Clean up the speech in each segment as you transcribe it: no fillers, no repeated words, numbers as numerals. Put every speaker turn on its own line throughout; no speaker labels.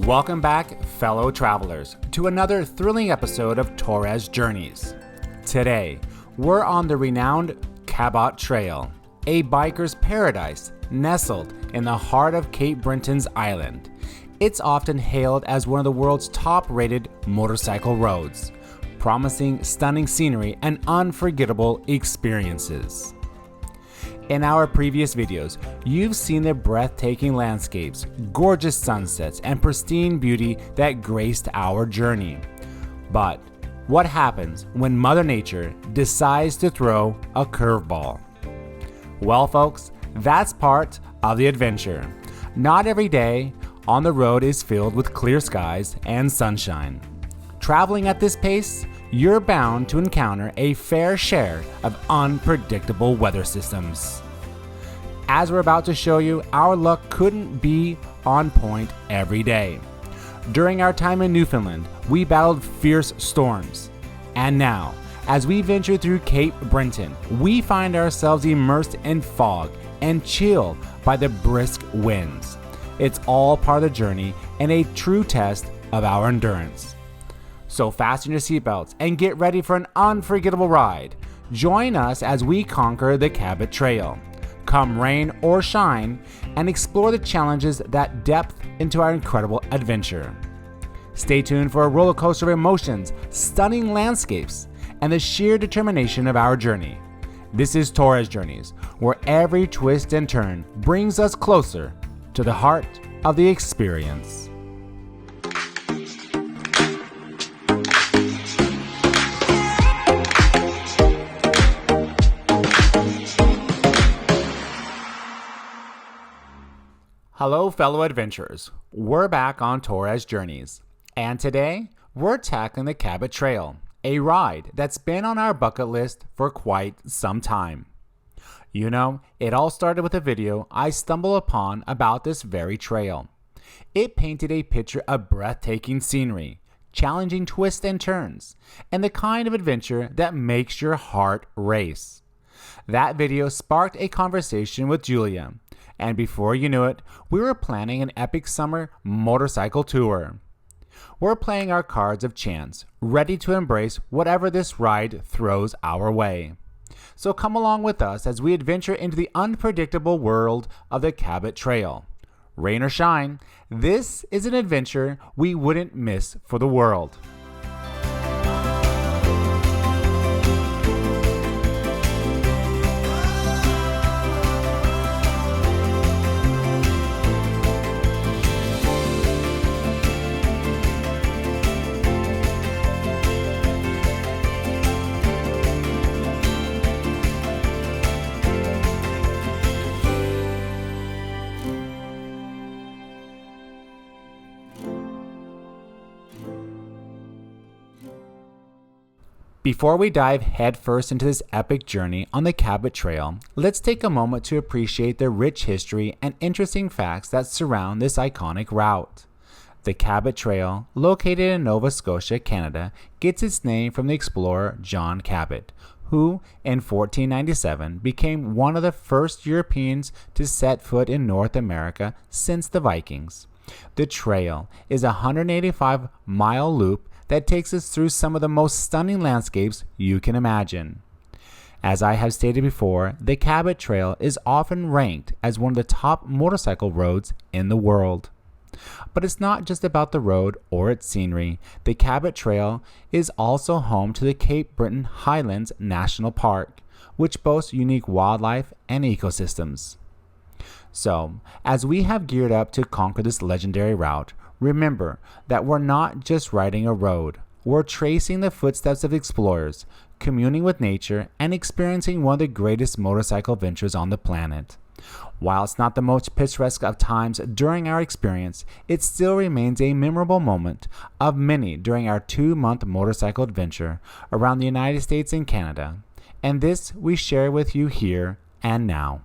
Welcome back, fellow travelers, to another thrilling episode of Torres Journeys. Today, we're on the renowned Cabot Trail, a biker's paradise nestled in the heart of Cape Breton's island. It's often hailed as one of the world's top-rated motorcycle roads, promising stunning scenery and unforgettable experiences. In our previous videos, you've seen the breathtaking landscapes, gorgeous sunsets, and pristine beauty that graced our journey. But what happens when Mother Nature decides to throw a curveball? Well, folks, that's part of the adventure. Not every day on the road is filled with clear skies and sunshine. Traveling at this pace, you're bound to encounter a fair share of unpredictable weather systems. As we're about to show you, our luck couldn't be on point every day. During our time in Newfoundland, we battled fierce storms. And now, as we venture through Cape Breton, we find ourselves immersed in fog and chilled by the brisk winds. It's all part of the journey and a true test of our endurance. So fasten your seatbelts and get ready for an unforgettable ride. Join us as we conquer the Cabot Trail. Come rain or shine, and explore the challenges that depth into our incredible adventure. Stay tuned for a roller coaster of emotions, stunning landscapes, and the sheer determination of our journey. This is Torres Journeys, where every twist and turn brings us closer to the heart of the experience. Hello, fellow adventurers. We're back on Torres Journeys, and today we're tackling the Cabot Trail, a ride that's been on our bucket list for quite some time. You know, it all started with a video I stumbled upon about this very trail. It painted a picture of breathtaking scenery, challenging twists and turns, and the kind of adventure that makes your heart race. That video sparked a conversation with Julia, and before you knew it, we were planning an epic summer motorcycle tour. We're playing our cards of chance, ready to embrace whatever this ride throws our way. So come along with us as we adventure into the unpredictable world of the Cabot Trail. Rain or shine, this is an adventure we wouldn't miss for the world. Before we dive headfirst into this epic journey on the Cabot Trail, let's take a moment to appreciate the rich history and interesting facts that surround this iconic route. The Cabot Trail, located in Nova Scotia, Canada, gets its name from the explorer John Cabot, who in 1497 became one of the first Europeans to set foot in North America since the Vikings. The trail is a 185-mile loop that takes us through some of the most stunning landscapes you can imagine. As I have stated before, the Cabot Trail is often ranked as one of the top motorcycle roads in the world. But it's not just about the road or its scenery. The Cabot Trail is also home to the Cape Breton Highlands National Park, which boasts unique wildlife and ecosystems. So, as we have geared up to conquer this legendary route, remember that we're not just riding a road, we're tracing the footsteps of explorers, communing with nature, and experiencing one of the greatest motorcycle adventures on the planet. While it's not the most picturesque of times during our experience, it still remains a memorable moment of many during our 2-month motorcycle adventure around the United States and Canada. And this we share with you here and now.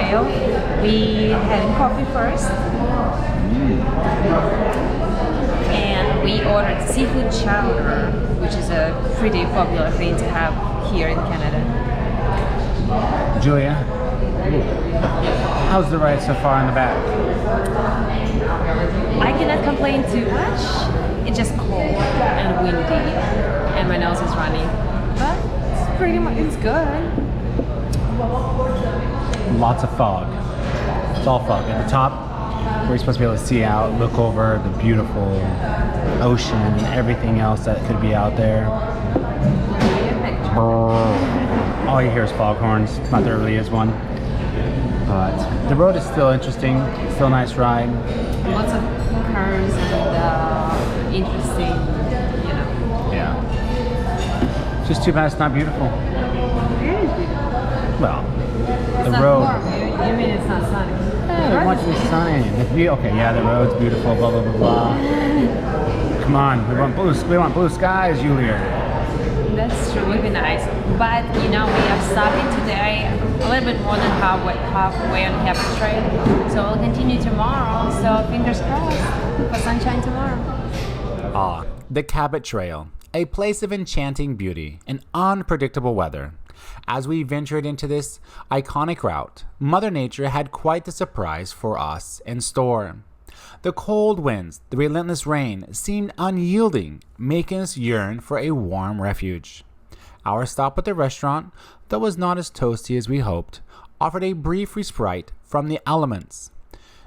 Trail. We had coffee first. And we ordered seafood chowder, which is a pretty popular thing to have here in Canada.
Julia, how's the ride so far in the back?
I cannot complain too much. It's just cold and windy, and my nose is running. But it's pretty much, it's good.
Lots of fog. It's all fog. At the top, we're supposed to be able to see out, look over the beautiful ocean and everything else that could be out there. All you hear is foghorns. Not there really is one. But the road is still interesting. Still a nice ride.
Lots of curves and interesting, you know.
Yeah. Just too bad it's not beautiful.
It is beautiful.
Well,
It's
the
not
road.
warm. You mean it's not sunny?
Yeah, I want to be sunny. Okay, yeah, the road's beautiful. Blah blah blah blah. Come on, we want blue skies, Julia.
That's true, would be nice. But you know, we are stopping today a little bit more than halfway on Cabot Trail. So we'll continue tomorrow. So fingers crossed for sunshine tomorrow.
Ah, the Cabot Trail, a place of enchanting beauty and unpredictable weather. As we ventured into this iconic route, Mother Nature had quite the surprise for us in store. The cold winds, the relentless rain seemed unyielding, making us yearn for a warm refuge. Our stop at the restaurant, though was not as toasty as we hoped, offered a brief respite from the elements.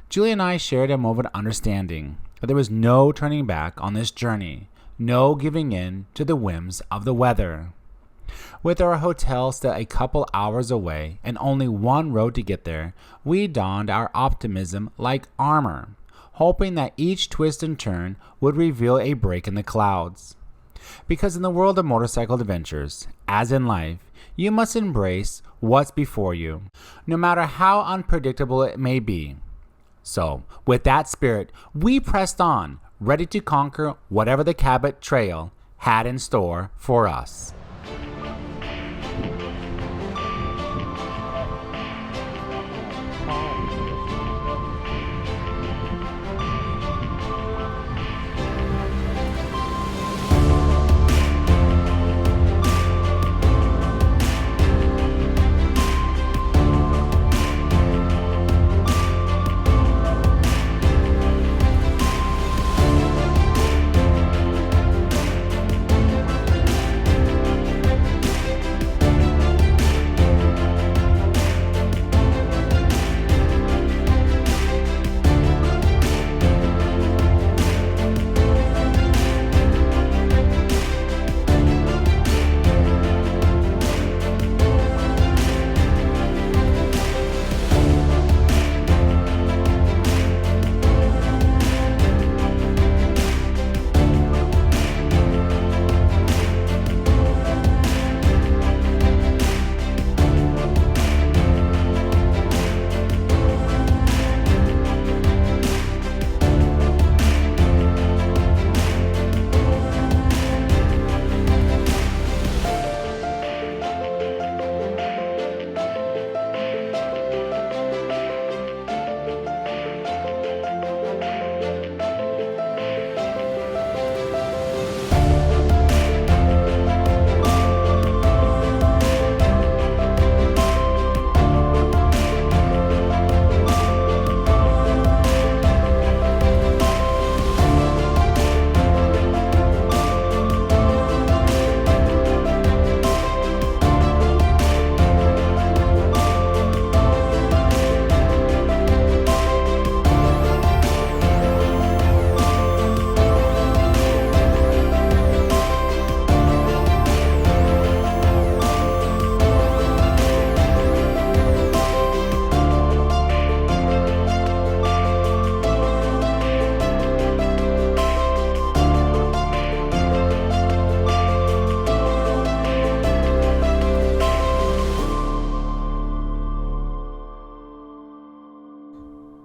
Julie and I shared a moment of understanding that there was no turning back on this journey, no giving in to the whims of the weather. With our hotel still a couple hours away and only one road to get there, we donned our optimism like armor, hoping that each twist and turn would reveal a break in the clouds. Because in the world of motorcycle adventures, as in life, you must embrace what's before you, no matter how unpredictable it may be. So, with that spirit, we pressed on, ready to conquer whatever the Cabot Trail had in store for us.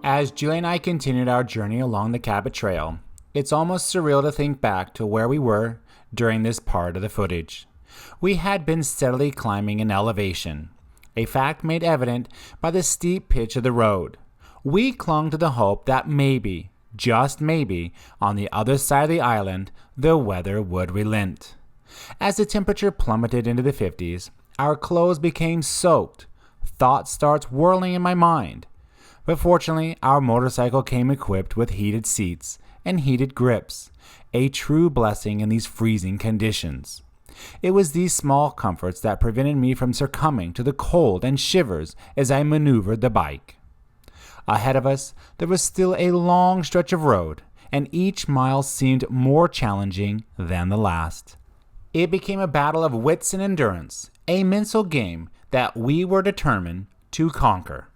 As Julie and I continued our journey along the Cabot Trail, it's almost surreal to think back to where we were during this part of the footage. We had been steadily climbing in elevation, a fact made evident by the steep pitch of the road. We clung to the hope that maybe, just maybe, on the other side of the island, the weather would relent. As the temperature plummeted into the 50s, our clothes became soaked. Thoughts started whirling in my mind. But fortunately, our motorcycle came equipped with heated seats and heated grips, a true blessing in these freezing conditions. It was these small comforts that prevented me from succumbing to the cold and shivers as I maneuvered the bike. Ahead of us, there was still a long stretch of road, and each mile seemed more challenging than the last. It became a battle of wits and endurance, a mental game that we were determined to conquer.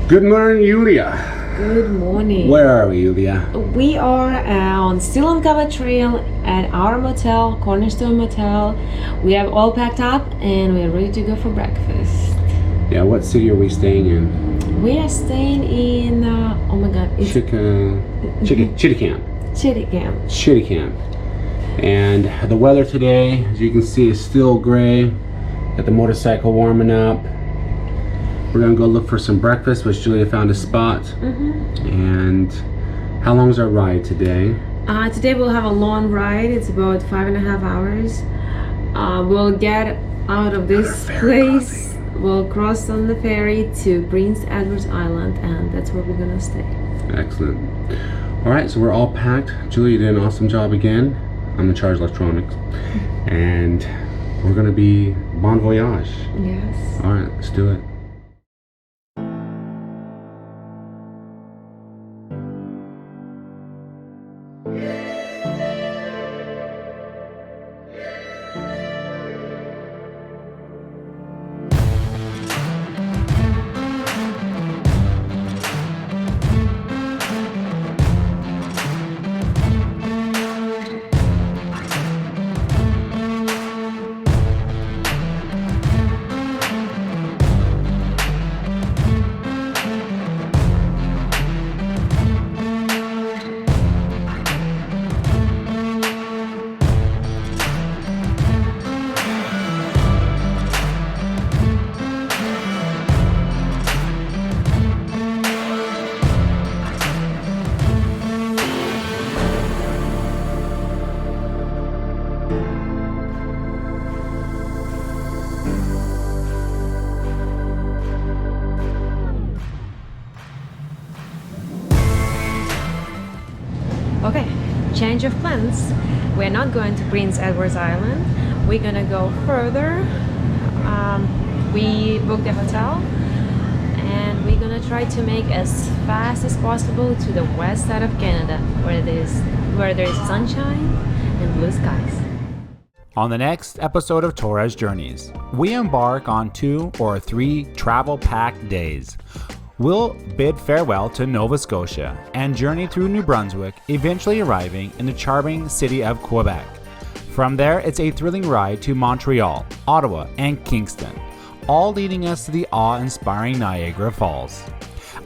Good morning, Yulia.
Good morning.
Where are we, Yulia?
We are still on Cabot Trail at our motel, Cornerstone Motel. We have all packed up and we're ready to go for breakfast.
Yeah, what city are we staying in?
We are staying in, oh my god, it's
Chitticamp. And the weather today, as you can see, is still gray. Got the motorcycle warming up. We're gonna go look for some breakfast, which Julia found a spot. And how long is our ride today?
Today we'll have a long ride. It's about 5.5 hours. We'll get out of this place. We'll cross on the ferry to Prince Edward Island, and that's where we're gonna stay.
Excellent. All right, so we're all packed. Julia did an awesome job again. I'm in charge of electronics. And we're gonna be bon voyage.
Yes.
All right, let's do it.
change of plans. We're not going to Prince Edward's Island. We're gonna go further. We booked a hotel and we're gonna try to make as fast as possible to the west side of Canada where there is sunshine and blue skies.
On the next episode of Torres Journeys, we embark on 2 or 3 travel-packed days. We'll bid farewell to Nova Scotia and journey through New Brunswick, eventually arriving in the charming city of Quebec. From there, it's a thrilling ride to Montreal, Ottawa, and Kingston, all leading us to the awe-inspiring Niagara Falls.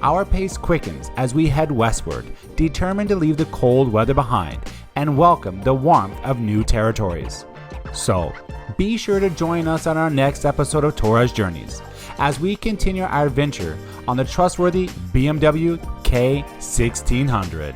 Our pace quickens as we head westward, determined to leave the cold weather behind and welcome the warmth of new territories. So, be sure to join us on our next episode of Torres Journeys as we continue our adventure on the trustworthy BMW K1600.